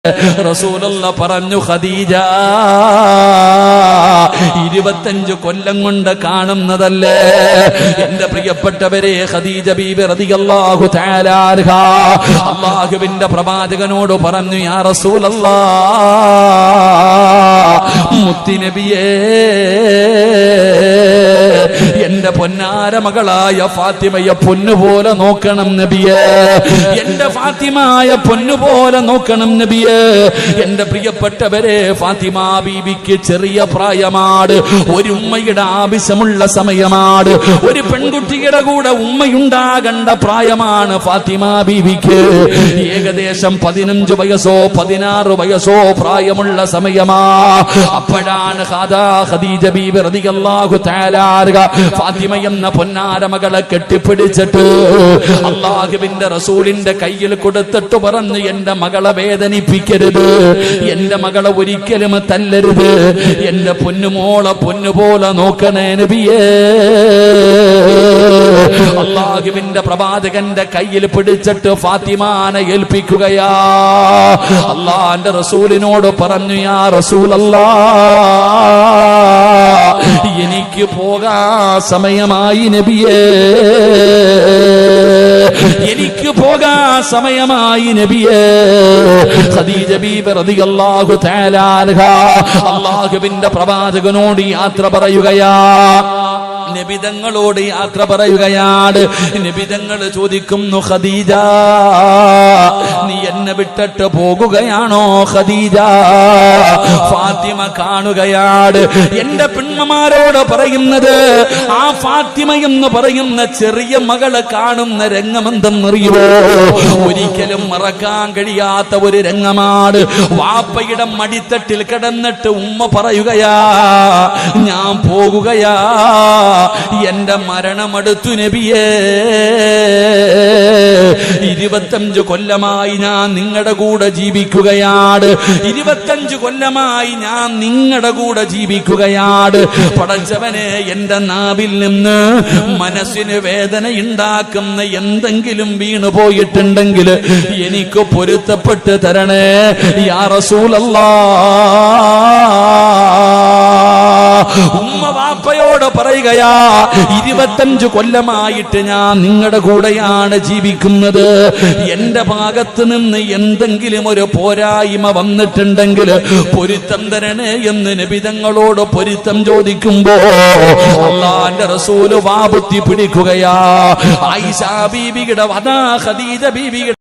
റസൂലുള്ള പറഞ്ഞു, ഖദീജ 25 കൊല്ലം കൊണ്ട് കാണുന്നതല്ലേ എന്റെ പ്രിയപ്പെട്ടവരെ. ഖദീജ ബീബി റളിയല്ലാഹു തആല അൻഹ അല്ലാഹുവിന്റെ പ്രവാചകനോട് പറഞ്ഞു, യാ റസൂലല്ലാഹ്, മുത്തുനബിയേ, എന്റെ പൊന്നാര മകളായ ഫാത്തിമയെ പൊന്നുപോലെ നോക്കണം നബിയേ, എന്റെ ഫാത്തിമായ പൊന്നുപോലെ നോക്കണം നബിയേ. എന്റെ പ്രിയപ്പെട്ടവരെ, ഫാത്തിമ ബീബിക്ക് ചെറിയ പ്രായമാണ്, ഒരു ഉമ്മയുടെ ആവശ്യമുള്ള സമയമാണ്, ഒരു പെൺകുട്ടിയുടെ കൂടെ ഉമ്മയുണ്ടാകേണ്ട പ്രായമാണ് ഫാത്തിമ ബീബിക്ക്. ഏകദേശം 15 വയസ്സോ 16 വയസ്സോ പ്രായമുള്ള സമയമാ. അപ്പോഴാണ് ഖദീജ ബീബി റളിയല്ലാഹു തആല അൻഹ ഫാത്തിമ എന്ന പൊന്നാര മകളെ കെട്ടിപ്പിടിച്ചിട്ട് അല്ലാഹുവിന്റെ റസൂലിന്റെ കയ്യിൽ കൊടുത്തിട്ട് പറഞ്ഞു, എന്റെ മകളെ വേദനിപ്പിക്കരുത്, എന്റെ മകളെ ഒരിക്കലും തല്ലരുത്, എന്റെ പൊന്നുമോളെ പൊന്നുപോലെ നോക്കണേ നബിയേ. അല്ലാഹുവിന്റെ പ്രവാചകന്റെ കയ്യിൽ പിടിച്ചിട്ട് ഫാത്തിമാനെ ഏൽപ്പിക്കുകയാ. അല്ലാഹുവിന്റെ റസൂലിനോട് പറഞ്ഞു, യാ റസൂലല്ലാഹ്, എനിക്ക് പോകാൻ സമയമായി നബിയേ, എനിക്ക് പോകാൻ സമയമായി നബിയേ. ഖദീജ ബീബി റളിയല്ലാഹു തആല അൻഹ അല്ലാഹുവിന്റെ പ്രവാചകനോട് യാത്ര പറയുകയാ, നബിതങ്ങളോട് യാത്ര പറയുകയാണ്. നബിതങ്ങൾ ചോദിക്കുന്നു, ഖദീജ, നീ എന്നെ വിട്ടിട്ട് പോകുകയാണോ ഖദീജ? ഫാത്തിമ കാണുകയാണ്. എന്റെ പെൺമമാരോട് പറയുന്നത്, ആ ഫാത്തിമ എന്ന് പറയുന്ന ചെറിയ മകളെ കാണുന്ന രംഗമെന്തെന്നറിയുമോ? ഒരിക്കലും മറക്കാൻ കഴിയാത്ത ഒരു രംഗമാണ്. വാപ്പയുടെ മടിത്തട്ടിൽ കിടന്നിട്ട് ഉമ്മ പറയുകയാ, ഞാൻ പോകുകയാ, എന്റെ മരണമെടുത്തു നബിയേ, 25 കൊല്ലമായി ഞാൻ നിങ്ങളുടെ കൂടെ ജീവിക്കുകയാണ്, 25 കൊല്ലമായി ഞാൻ നിങ്ങളുടെ കൂടെ ജീവിക്കുകയാണ്. പടച്ചവനെ, എന്റെ നാവിൽ നിന്ന് മനസ്സിന് വേദന ഉണ്ടാക്കുന്ന എന്തെങ്കിലും വീണു പോയിട്ടുണ്ടെങ്കിൽ എനിക്ക് പൊരുത്തപ്പെട്ട് തരണേ യാ റസൂലല്ലാഹ്. ഉമ്മ വാപ്പയോട് പറയുകയാ, 25 കൊല്ലമായിട്ട് ഞാൻ നിങ്ങളുടെ കൂടെയാണ് ജീവിക്കുന്നത്, എന്റെ ഭാഗത്ത് നിന്ന് എന്തെങ്കിലും ഒരു പോരായ്മ വന്നിട്ടുണ്ടെങ്കിൽ പൊരുത്തം തരണേ എന്ന് നബിതങ്ങളോട് പൊരുത്തം ചോദിക്കുമ്പോ അല്ലാഹുവിന്റെ റസൂല് വാബുത്തി പിടിക്കുകയാ. ആയിഷ ബീബിയുടെ ഖദീജ ബീബിയുടെ